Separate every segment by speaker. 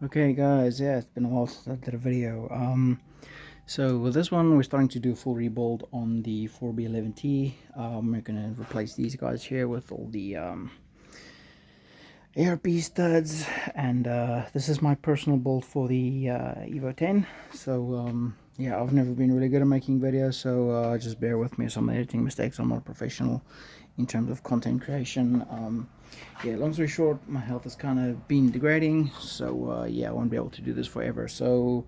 Speaker 1: Okay guys, yeah, it's been a while since I did a video. So with this one we're starting to do a full rebuild on the 4B11T. We're gonna replace these guys here with all the ARP studs, and this is my personal build for the Evo 10. So yeah, I've never been really good at making videos, so just bear with me with some editing mistakes. I'm not a professional in terms of content creation. Yeah, long story short, my health has kind of been degrading, so yeah, I won't be able to do this forever. So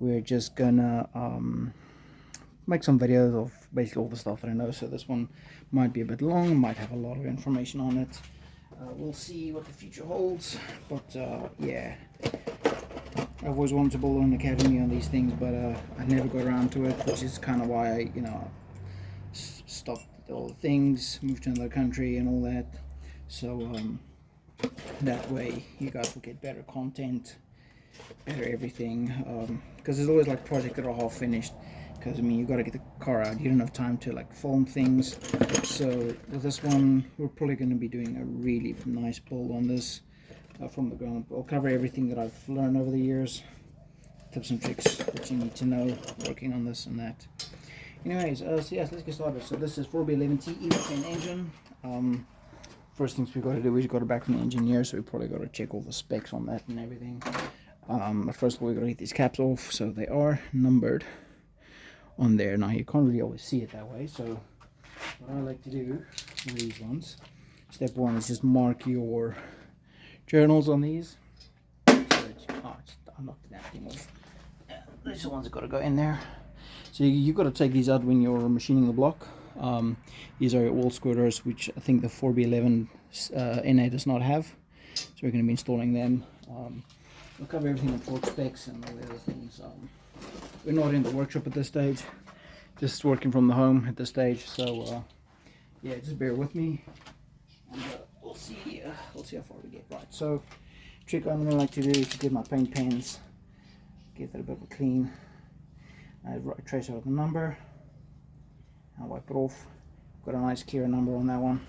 Speaker 1: we're just gonna make some videos of basically all the stuff that I know. So this one might be a bit long, might have a lot of information on it. We'll see what the future holds, but yeah, I've always wanted to build an academy on these things, but I never got around to it, which is kind of why I, stopped all the things, moved to another country and all that. So that way you guys will get better content, better everything, because there's always like projects that are half finished, because I mean you got to get the car out, you don't have time to like film things. So with this one we're probably going to be doing a really nice build on this from the ground. I'll cover everything that I've learned over the years, tips and tricks that you need to know working on this and that. Anyways, so yes, let's get started. So this is 4B11T Evo 10 engine. First things we got to do is got to back from the engineer, so we probably got to check all the specs on that and everything. But first of all, we got to get these caps off, so they are numbered on there. Now you can't really always see it that way, so what I like to do with these ones, step one is just mark your journals on these. So I knocked that thing off. These are the ones that got to go in there. So you've got to take these out when you're machining the block. These are wall squirters, which I think the 4B11 NA does not have, so we're going to be installing them. We'll cover everything with torque specs and all the other things. We're not in the workshop at this stage, just working from the home at this stage, so yeah, just bear with me, and we'll see how far we get. Right, so trick I'm going to like to do is to get my paint pens, give that a bit of a clean. I trace out the number, I'll wipe it off. Got a nice clear number on that one.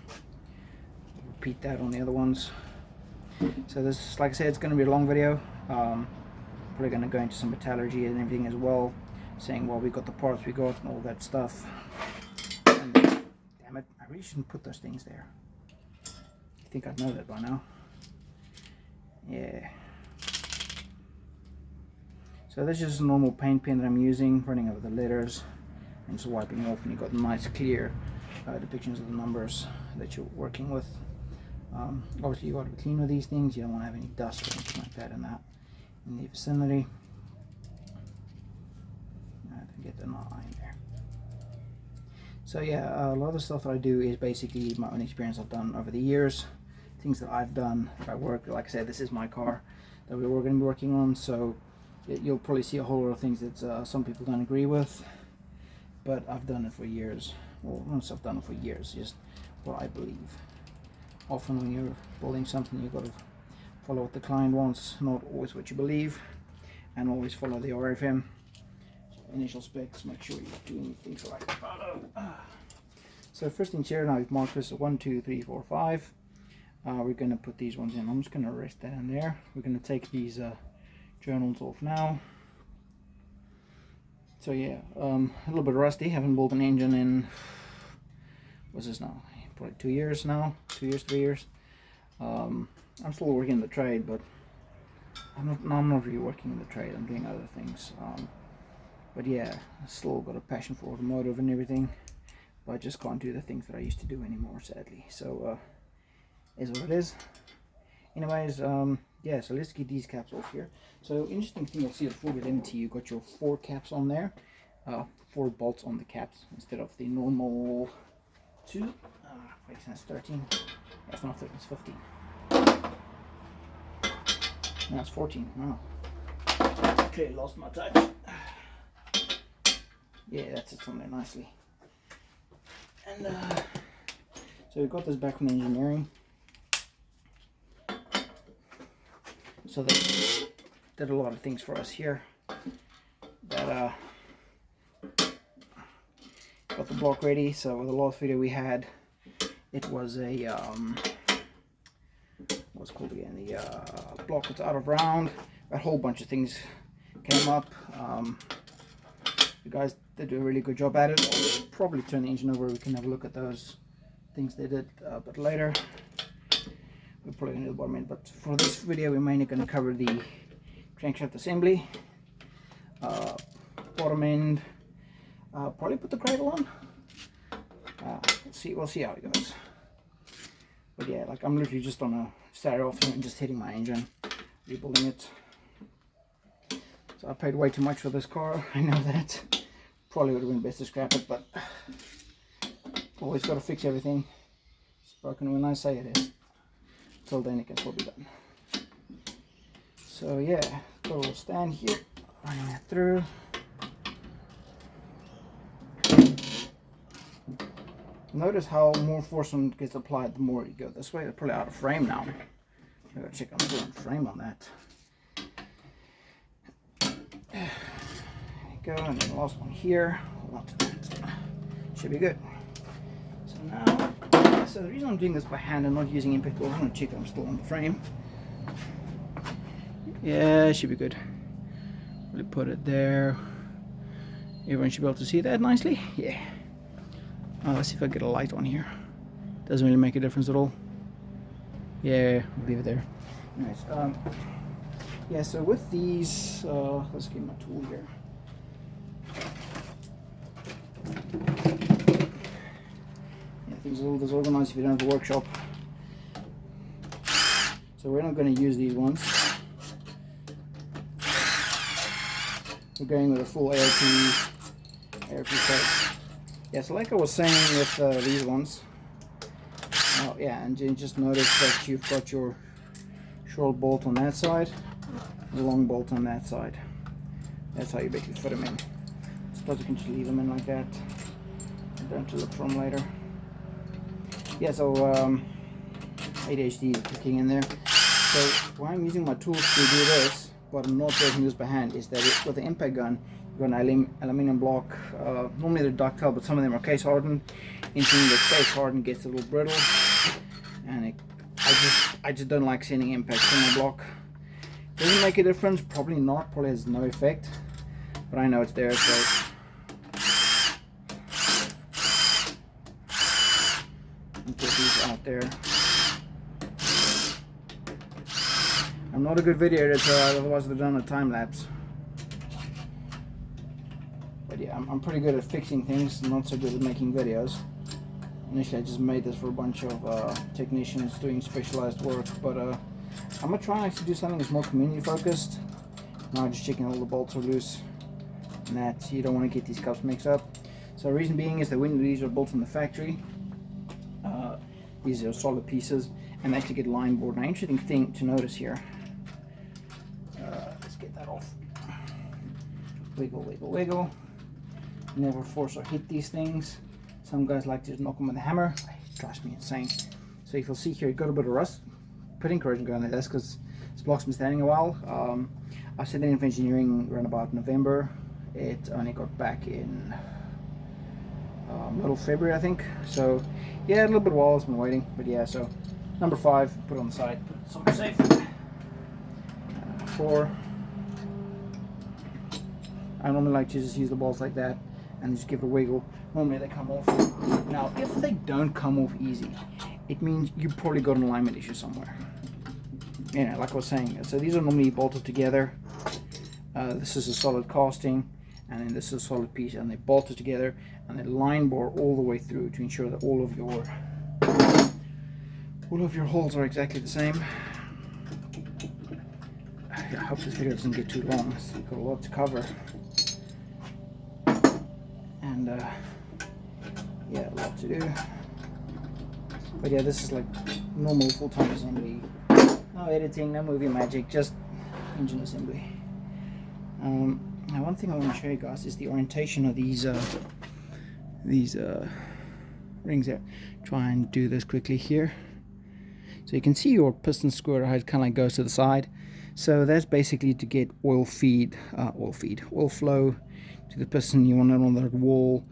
Speaker 1: Repeat that on the other ones. So this, like I said, it's going to be a long video. Probably going to go into some metallurgy and everything as well, saying well we got the parts we got and all that stuff. And, damn it, I really shouldn't put those things there. I think I'd know that by now. Yeah. So this is just a normal paint pen that I'm using, running over the letters and just wiping off, and you've got nice clear depictions of the numbers that you're working with. Obviously you got to be clean with these things, you don't want to have any dust or anything like that in the vicinity. I have to get the knot in there. So yeah, a lot of the stuff that I do is basically my own experience I've done over the years, things that I've done by work. Like I said, this is my car that we were going to be working on, so you'll probably see a whole lot of things that some people don't agree with, but I've done it for years. Well, once I've done it for years, just what I believe. Often when you're building something, you've got to follow what the client wants, not always what you believe, and always follow the RFM initial specs. Make sure you're doing things right. So first things here, now we've marked this 1, 2, 3, 4, 5. We're going to put these ones in. I'm just going to rest that in there. We're going to take these journals off now. So yeah, a little bit rusty. Haven't built an engine in, what's this now? Probably 2 years now. 2 years, 3 years. I'm still working in the trade, but I'm not really working in the trade. I'm doing other things. But yeah, I still got a passion for automotive and everything, but I just can't do the things that I used to do anymore, sadly. So is what it is. Anyways, yeah, so let's get these caps off here. So interesting thing, you'll see at 4B11T, you got your 4 caps on there, 4 bolts on the caps instead of the normal 2. Wait, that's 13. That's not 13, it's 15. No, it's 14. Oh, okay, lost my touch. Yeah, that sits on there nicely. And so we got this back from engineering. So they did a lot of things for us here. That got the block ready. So the last video we had, it was a what's called again, the block was out of round. a whole bunch of things came up. The guys did a really good job at it. I'll probably turn the engine over, we can have a look at those things they did a bit later. We're probably going to do the bottom end, but for this video we're mainly going to cover the crankshaft assembly, bottom end, probably put the cradle on. We'll see how it goes. But yeah, like I'm literally just on a Saturday afternoon just hitting my engine, rebuilding it. So I paid way too much for this car, I know that. Probably would have been best to scrap it, but always got to fix everything. It's broken when I say it is. Till then it can still be done. So yeah, got a little stand here, running that through. Notice how more force gets applied the more you go this way. They're probably out of frame now. I gotta check on the frame on that. There you go, and then the last one here. Hold on to that. Should be good. So now, so the reason I'm doing this by hand and not using impact tools, I'm gonna check that I'm still on the frame. Yeah, it should be good. Really put it there. Everyone should be able to see that nicely. Yeah. Let's see if I get a light on here. Doesn't really make a difference at all. Yeah, I'll leave it there. Anyways, yeah, so with these, let's get my tool here. Yeah, things are a little disorganized if you don't have a workshop. So we're not going to use these ones. We're going with a full ARP set. Yeah, so like I was saying with these ones, yeah, and you just notice that you've got your short bolt on that side, the long bolt on that side. That's how you basically fit them in. I suppose you can just leave them in like that. I don't have to look for them later. Yeah, so ADHD is kicking in there. So why I'm using my tools to do this, but I'm not breaking this by hand, is that with the impact gun, you've got an aluminum block. Normally they're ductile, but some of them are case hardened. Anything that's case hardened gets a little brittle, and I just don't like sending impacts in my block. Does it make a difference? Probably not. Probably has no effect, but I know it's there. So I'll put these out there. I'm not a good video editor, otherwise I've done a time lapse. But yeah, I'm pretty good at fixing things, not so good at making videos. Initially I just made this for a bunch of technicians doing specialized work, but I'm going to try and actually do something that's more community focused. Now just checking all the bolts are loose, and that you don't want to get these cups mixed up. So the reason being is that when these are built from the factory, these are solid pieces, and they actually get line bored. Now, interesting thing to notice here, let's get that off. Wiggle, wiggle, wiggle. Never force or hit these things. Some guys like to just knock them with a hammer. It drives me insane. So if you'll see here, you've got a bit of rust. Putting corrosion going on there, that's because this block's been standing a while. I sent it in for engineering around about November. It only got back in middle February, I think. So yeah, a little bit while it's been waiting, but yeah. So number 5, put it on the side, put it somewhere safe. 4. I normally like to just use the balls like that and just give it a wiggle. Normally they come off. Now if they don't come off easy, it means you probably got an alignment issue somewhere. You know, like I was saying, so these are normally bolted together. This is a solid casting, and then this is a solid piece, and they bolted together, and they line bore all the way through to ensure that all of your holes are exactly the same. I hope this video doesn't get too long. It's got a lot to cover, and yeah, a lot to do. But yeah, this is like normal full-time assembly. No editing, no movie magic, just engine assembly. Now one thing I want to show you guys is the orientation of these rings here. Try and do this quickly here. So you can see your piston squirter, how it kind of like goes to the side. So that's basically to get oil flow to the piston. You want it on that wall.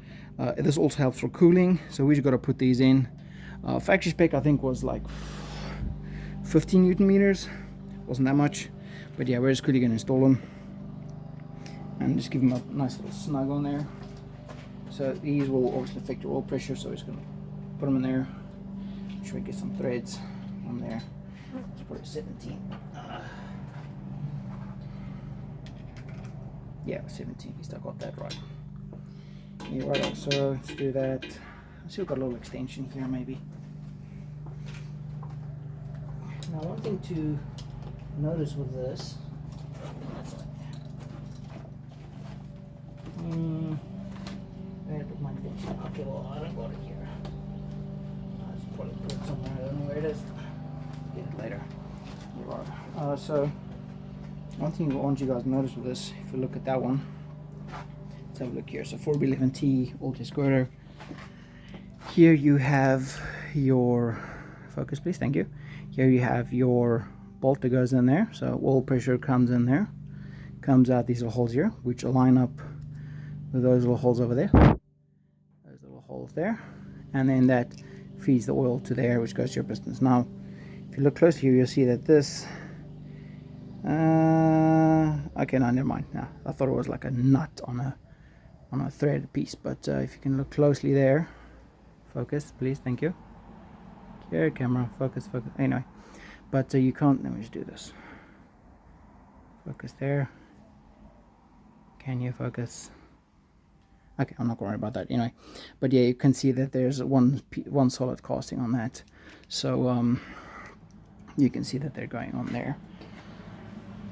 Speaker 1: This also helps for cooling, so we just got to put these in. Factory spec I think was like 15 Newton meters, wasn't that much, But yeah, we're just quickly going to install them and just give them a nice little snug on there. So these will obviously affect your oil pressure, so we're just going to put them in there. Make sure we get some threads on there. Let's put it 17. Yeah, 17, at least I got that right. Yeah, right, so let's do that. Let's see, we've got a little extension here maybe. Now one thing to notice with this, where did I put my extension? Okay, well I don't got it here. I'll just probably put it somewhere, I don't know where it is. Get it later. So one thing I want you guys to notice with this, if you look at that one, let's have a look here. So 4B11T Ultra Squirter. Here you have your, focus please, thank you. Here you have your bolt that goes in there. So oil pressure comes in there, comes out these little holes here, which align up with those little holes over there. Those little holes there. And then that feeds the oil to the air, which goes to your pistons. Now, if you look closely here, you'll see that this, okay, no, never mind. No, I thought it was like a nut on a thread piece, but if you can look closely there, focus, please, thank you. Here, camera, focus, focus. Anyway, but you can't. Let me just do this. Focus there. Can you focus? Okay, I'm not going to worry about that anyway. But yeah, you can see that there's one solid casting on that, so you can see that they're going on there.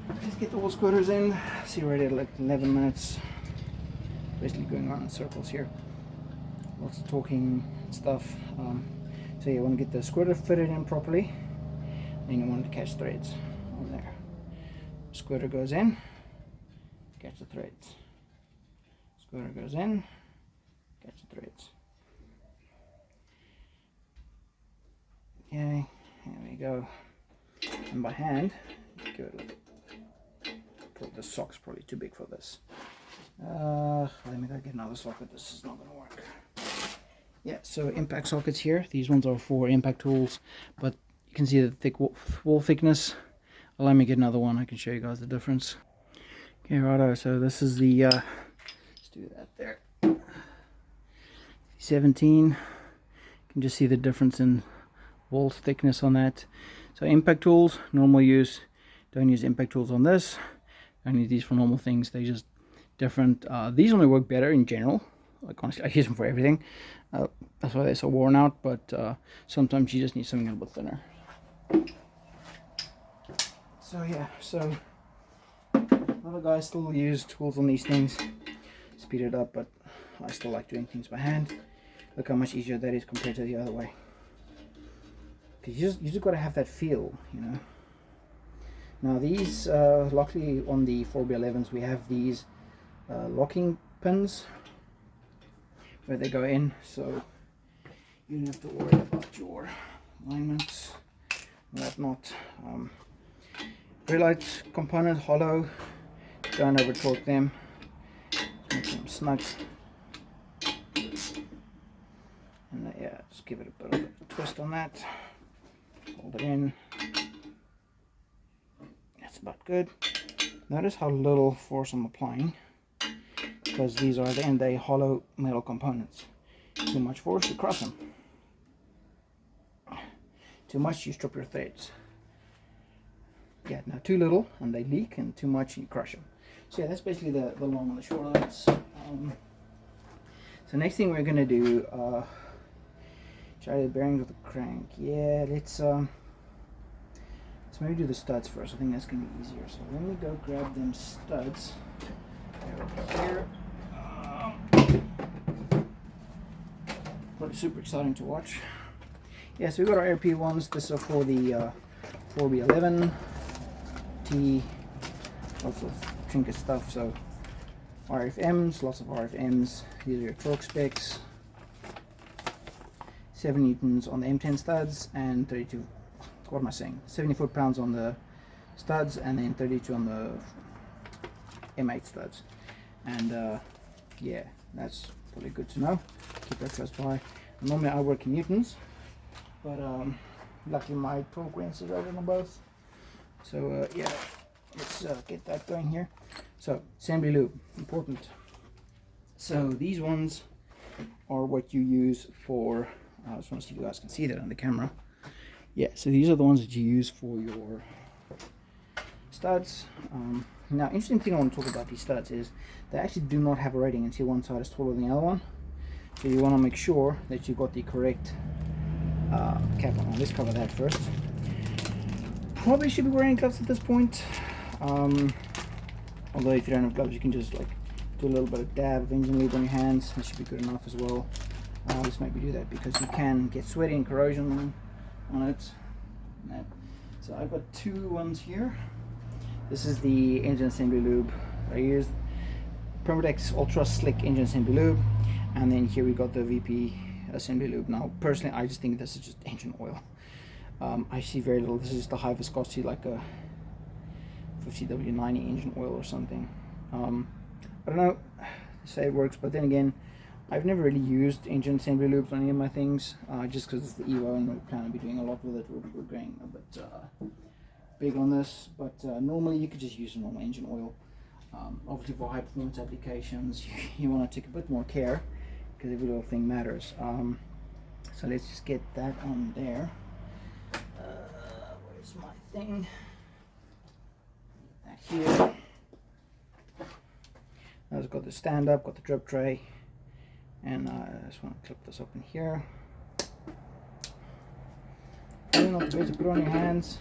Speaker 1: Let's get the oil squirters in. See, we're at like 11 minutes. Basically going around in circles here. Lots of talking stuff. So you want to get the squirter fitted in properly. Then you want to catch threads on there. Squirter goes in, catch the threads. Squirter goes in, catch the threads. Okay, there we go. And by hand, give it a look. The sock's probably too big for this. Let me go get another socket. This is not going to work. Yeah, so impact sockets here. These ones are for impact tools, but you can see the thick wall thickness. Let me get another one. I can show you guys the difference. Okay, righto. So this is the. Let's do that there. 17. You can just see the difference in wall thickness on that. So impact tools, normal use. Don't use impact tools on this. Only these for normal things. They're just different. These only work better in general. Like honestly, I use them for everything. That's why they're so worn out. But sometimes you just need something a little bit thinner. So yeah, so a lot of guys still use tools on these things, speed it up. But I still like doing things by hand. Look how much easier that is compared to the other way. Cause you just got to have that feel, you know. Now these, luckily on the 4B11s we have these locking pins where they go in, so you don't have to worry about your alignments and whatnot. Very light component, hollow, don't over torque them, just make them snug. And yeah, just give it a bit of a twist on that, hold it in. That's about good. Notice how little force I'm applying, because these are at the end day hollow metal components. Too much force, you crush them. Too much, you strip your threads. Yeah, now too little and they leak, and too much and you crush them. So yeah, that's basically the long and the short of it. So next thing we're gonna do, try the bearings with the crank. Yeah, let's maybe do the studs first. I think that's gonna be easier. So let me go grab them studs. They're here. Probably super exciting to watch. Yeah, so we got our ARP ones. This is for the 4B11 T. Lots of trinket stuff. So RFMs, lots of RFMs. These are your torque specs. 7 newtons on the M10 studs and 32. What am I saying? 70 foot-pounds on the studs and then 32 on the M8 studs. And yeah, that's probably good to know. Keep that close by. Normally I work in newtons, but luckily my torque wrench is right on them both. So yeah, let's get that going here. So assembly lube, important. So these ones are what you use for, I just want to see if you guys can see that on the camera. Yeah, so these are the ones that you use for your studs. Now, interesting thing I want to talk about these studs is they actually do not have a rating. And see, one side is taller than the other one, so you want to make sure that you got the correct cap on. Let's cover that first. Probably should be wearing gloves at this point, although if you don't have gloves, you can just like do a little bit of dab of engine lube on your hands. That should be good enough as well. Let's maybe do that because you can get sweaty and corrosion on it. So I've got two ones here. This is the engine assembly lube I used, Permadex Ultra Slick engine assembly lube, and then here we got the VP assembly lube. Now personally I just think this is just engine oil. I see very little. This is the high viscosity, like a Ft-lbs engine oil or something. I don't know, they say it works, but then again, I've never really used engine assembly lubes on any of my things, just because it's the Evo and we plan to be doing a lot with it. We're going a bit big on this, but normally you could just use normal engine oil. Obviously for high performance applications, you want to take a bit more care because every little thing matters. So let's just get that on there. Where's my thing? That here. I've got the stand up, got the drip tray, and I just want to clip this open here. Probably not the best to put on your hands.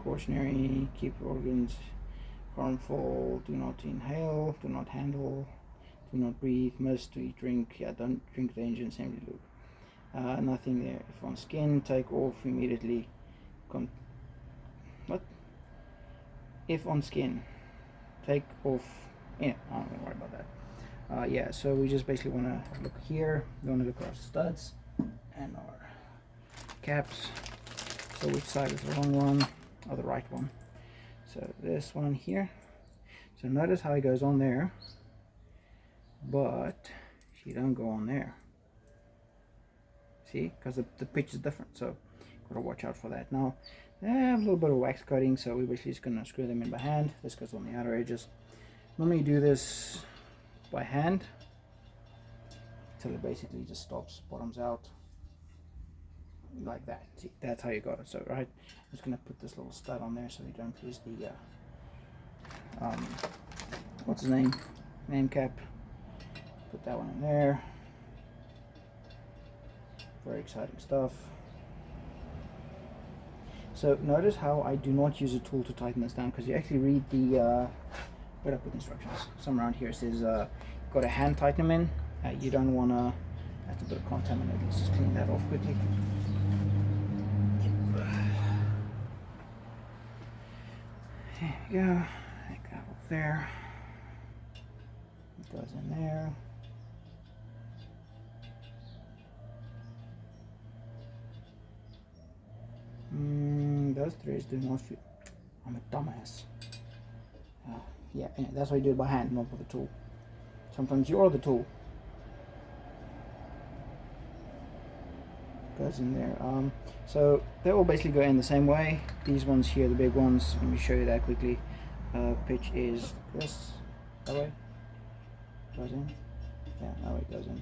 Speaker 1: Cautionary: keep organs harmful, do not inhale, do not handle, do not breathe, must eat, drink. Yeah, don't drink the engine assembly lube. Nothing there. If on skin, take off immediately. What? If on skin, take off. Yeah, I'm not gonna worry about that. Yeah, so we just basically want to look here. We want to look at our studs and our caps. So which side is the wrong one or the right one? So this one here. So notice how it goes on there, but she don't go on there. See, because the pitch is different, so gotta watch out for that. Now I have a little bit of wax coating, so we're basically just gonna screw them in by hand. This goes on the outer edges. Normally you do this by hand until it basically just stops, bottoms out like that. See, that's how you got it. So right, I'm just gonna put this little stud on there so we don't lose the what's his name cap. Put that one in there. Very exciting stuff. So notice how I do not use a tool to tighten this down, because you actually read the where I put the instructions. Somewhere around here it says got to hand tighten them in. You don't want to. That's a bit of contaminant. Let's just clean that off quickly. There we go. Take that off there. It goes in there. Those threads do not fit. I'm a dumbass. Yeah, that's why you do it by hand, not with a tool. Sometimes you are the tool. Goes in there. So they all basically go in the same way. These ones here, the big ones, let me show you that quickly. Pitch is this, that way. Goes in. Yeah, that way it goes in.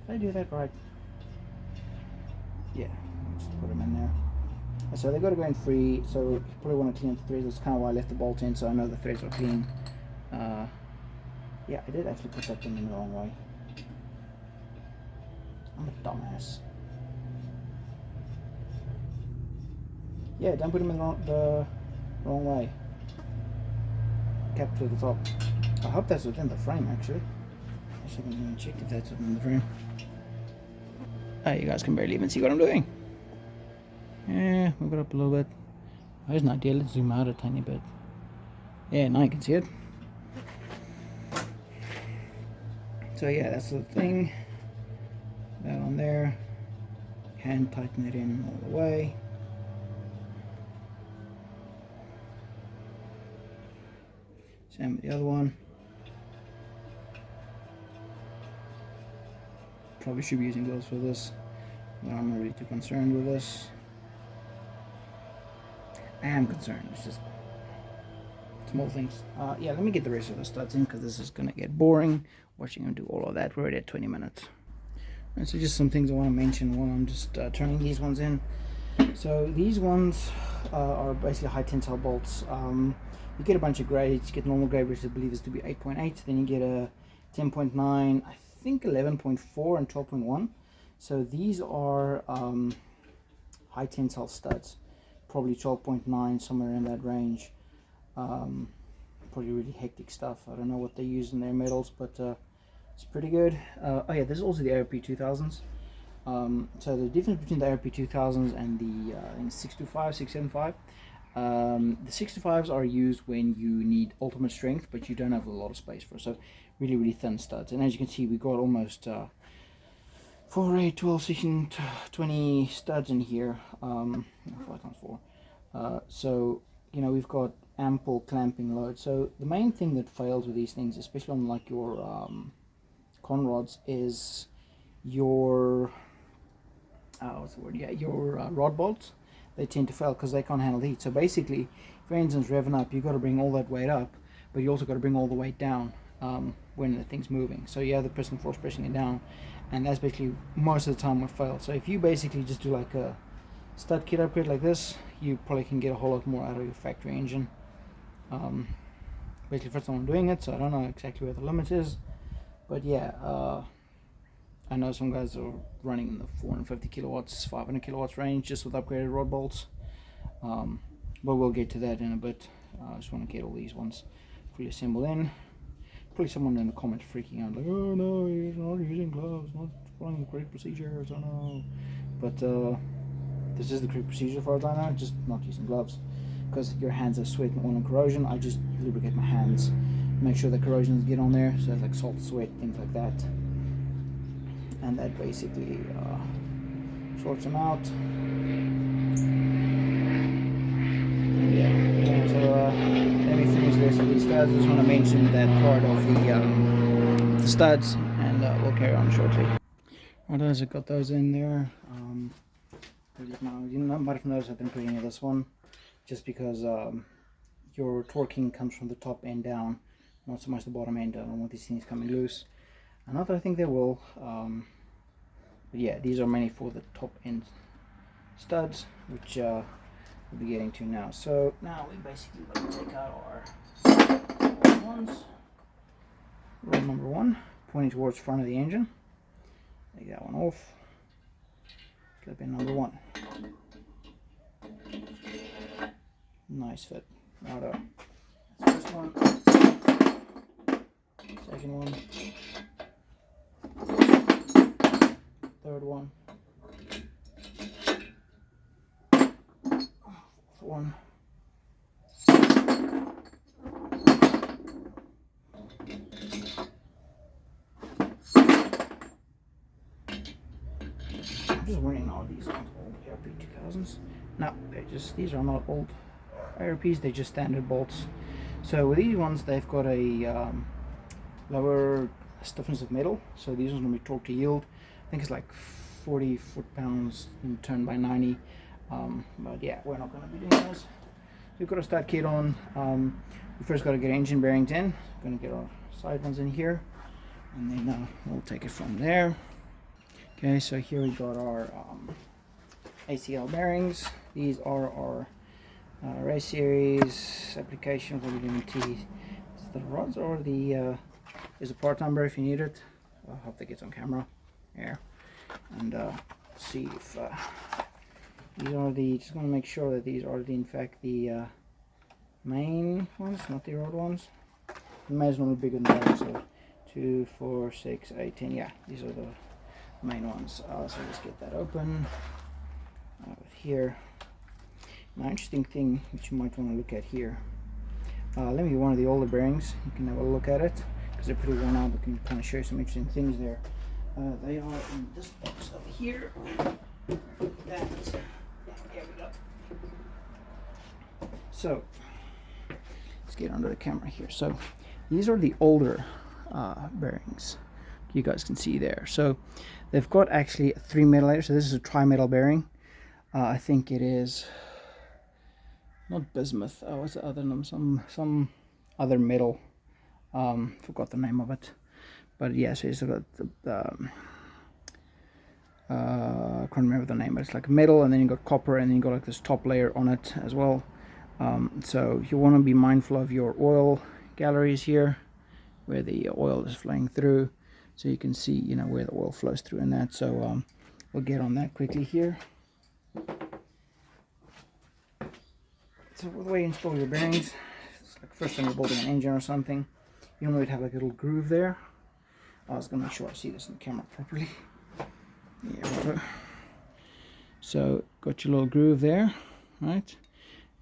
Speaker 1: Did I do that right? Yeah, just put them in there. So they got to go in free, so you probably want to clean up the threads. That's kind of why I left the bolt in, so I know the threads are clean. Yeah, I did actually put that thing in the wrong way. I'm a dumbass. Yeah, don't put them in the wrong way. Cap to the top. I hope that's within the frame, actually. I haven't even checked if that's within the frame. You guys can barely even see what I'm doing. Yeah, move it up a little bit. There's an idea. Let's zoom out a tiny bit. Yeah, now you can see it. So yeah, that's the thing. That on there. Hand tighten it in all the way. Same with the other one. probably should be using gloves for this. I'm not really too concerned with this. I am concerned, it's just small things. Yeah, let me get the rest of the studs in because this is gonna get boring watching him do all of that. We're already at 20 minutes. And so just some things I want to mention while I'm just turning these ones in. So these ones are basically high tensile bolts. You get a bunch of grades. You get normal grade, which I believe is to be 8.8. Then you get a 10.9, I think 11.4 and 12.1. So these are high tensile studs, probably 12.9, somewhere in that range. Probably really hectic stuff. I don't know what they use in their metals, but it's pretty good. Oh yeah, there's also the ARP 2000s. So the difference between the ARP 2000s and the 625, 675. The 625s are used when you need ultimate strength, but you don't have a lot of space for. So really thin studs. And as you can see, we got almost 4, 8, 12, 16, 20 studs in here. 5 times 4. So you know we've got ample clamping load. So the main thing that fails with these things, especially on like your con rods, is your what's the word? Yeah, your rod bolts. They tend to fail because they can't handle the heat. So basically, for instance, revving up, you've got to bring all that weight up, but you also got to bring all the weight down when the thing's moving. So you have the piston force pressing it down, and that's basically most of the time what fails. So if you basically just do like a stud kit upgrade like this, you probably can get a whole lot more out of your factory engine. Basically, first time I'm doing it, so I don't know exactly where the limit is, but yeah, I know some guys are running in the 450 kilowatts, 500 kilowatts range just with upgraded rod bolts, but we'll get to that in a bit. I just want to get all these ones fully assembled in. Probably someone in the comments freaking out like, oh no, you're not using gloves, not following the correct procedures, oh no. But this is the correct procedure for as I know, just not using gloves. Because your hands are sweat and oil and corrosion, I just lubricate my hands, make sure the corrosions get on there, so it's like salt, sweat, things like that, and that basically sorts them out. Yeah, so let me finish this with these studs. I just want to mention that part of the studs, and we'll carry on shortly. Alright, I got those in there. Now, you might have noticed I've been putting in this one, just because your torquing comes from the top end down, not so much the bottom end. I don't want these things coming loose. And not that I think they will, but yeah, these are mainly for the top end studs, which we'll be getting to now. So now we basically going to take out our ones. Roll number 1, pointing towards the front of the engine. Take that one off. Clip in number 1. Nice fit. Righto. First one. Second one. Third one. Fourth one. I'm just running all these old ARP 2000s. No, these are not old ARPs, they're just standard bolts. So with these ones, they've got a lower stiffness of metal, so these ones will be torque to yield. I think it's like 40 foot-pounds and turned by 90, but yeah, we're not going to be doing those. So we've got a stud kit on. We first got to get engine bearings in. We're going to get our side ones in here, and then we'll take it from there. Okay, so here we got our ACL bearings. These are our race series application for the T. The rods or the there's a part number if you need it. I hope that gets on camera here, and see if these are the. Just want to make sure that these are in fact the main ones, not the road ones. The main is normally bigger than that, so 2, 4, 6, 8, 10. Yeah, these are the main ones. So let's get that open here. Now, interesting thing which you might want to look at here. Let me get one of the older bearings. You can have a look at it because they're pretty worn out. We can kind of show you some interesting things there. They are in this box over here. There we go. So let's get under the camera here. So these are the older bearings. you guys can see there. So they've got actually 3 metal layers. So this is a tri-metal bearing. I think it is not bismuth. Oh, what's the other name? Some other metal. Forgot the name of it. But yeah, so it's got the I can't remember the name, but it's like metal, and then you got copper, and then you got like this top layer on it as well. So you want to be mindful of your oil galleries here, where the oil is flowing through, so you can see, you know, where the oil flows through and that. So we'll get on that quickly here. So the way you install your bearings, it's like first time you're building an engine or something, you normally have like a little groove there. I was gonna make sure I see this in the camera properly. Yeah, so got your little groove there, right?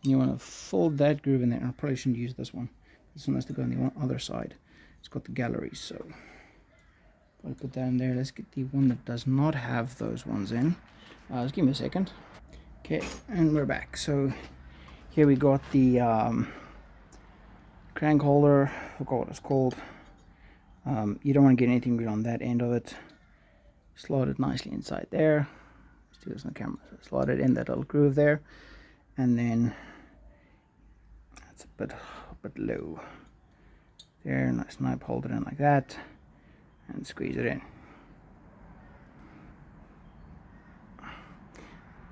Speaker 1: And you want to fold that groove in there. I probably shouldn't use this one. This one has to go on the other side. It's got the galleries, so I'll put that in there. Let's get the one that does not have those ones in. Just give me a second. Okay, and we're back. So here we got the crank holder. I forgot what it's called. You don't want to get anything real on that end of it. Slot it nicely inside there. Let's do this on the camera. So slot it in that little groove there, and then that's a bit low. There, nice knife, hold it in like that, and squeeze it in.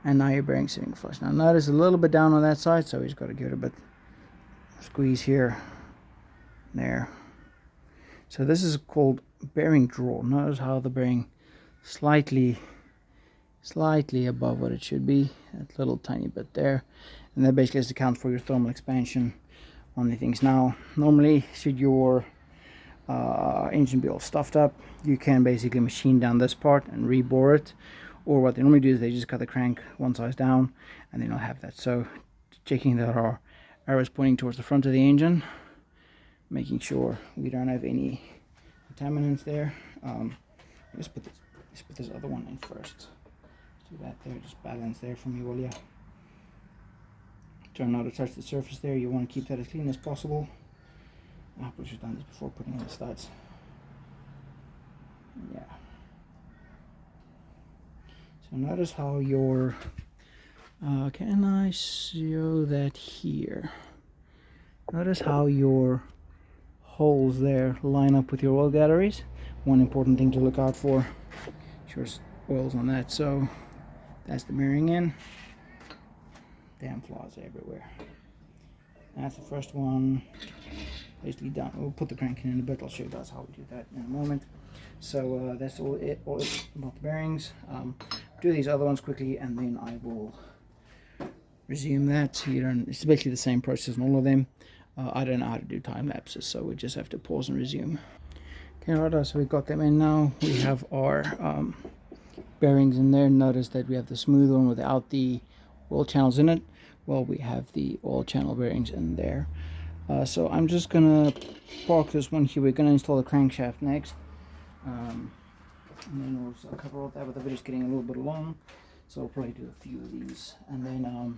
Speaker 1: And now your bearing's sitting flush. Now notice a little bit down on that side, so he's got to give it a bit squeeze here, there. So this is called bearing draw. Notice how the bearing slightly above what it should be, that little tiny bit there, and that basically has to count for your thermal expansion on the things. Now normally, should your engine be all stuffed up, you can basically machine down this part and rebore it, or what they normally do is they just cut the crank one size down, and then I'll have that. So checking that our arrow is pointing towards the front of the engine, making sure we don't have any contaminants there. Let's put this other one in first. Do that there, just balance there for me, will ya? Try not to touch the surface there. You want to keep that as clean as possible. I probably should have done this before putting in the studs. Yeah. So notice how your can I show that here? Notice how your holes there line up with your oil galleries. One important thing to look out for. Sure, oil's on that, so that's the bearing in. Damn flaws everywhere. That's the first one. Basically done. We'll put the crank in a bit. I'll show you guys how we do that in a moment. So that's all about the bearings. Do these other ones quickly, and then I will resume that. It's basically the same process in all of them. I don't know how to do time lapses, so we just have to pause and resume. Okay, right, so we've got them in now. We have our bearings in there. Notice that we have the smooth one without the oil channels in it. Well, we have the oil channel bearings in there. So I'm just gonna park this one here. We're gonna install the crankshaft next, and then we'll cover all that. But the video's getting a little bit long, so we'll probably do a few of these, and then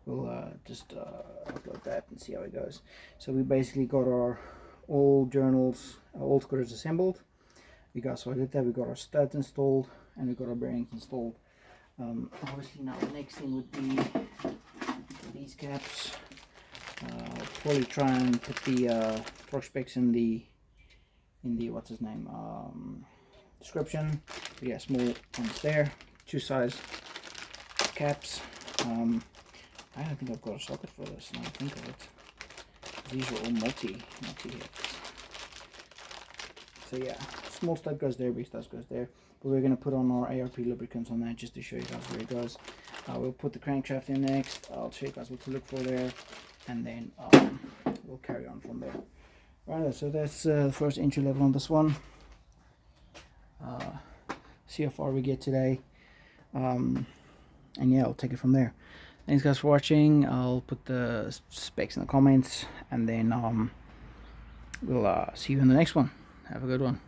Speaker 1: we'll just upload that and see how it goes. So we basically got our old journals, old squares assembled. So I did that. We got our studs installed, and we got our bearings installed. Obviously now the next thing would be these caps. I'll probably try and put the torque specs in the what's his name description. But yeah, small ones there, 2 size caps. I don't think I've got a socket for this now I think of it. These are all multi hits. So yeah, small stud goes there, big stud goes there. But we're going to put on our ARP lubricants on that just to show you guys where it goes. We'll put the crankshaft in next. I'll show you guys what to look for there, and then we'll carry on from there. Right, so that's the first entry level on this one. See how far we get today, and yeah, I'll take it from there. Thanks guys for watching. I'll put the specs in the comments, and then we'll see you in the next one. Have a good one.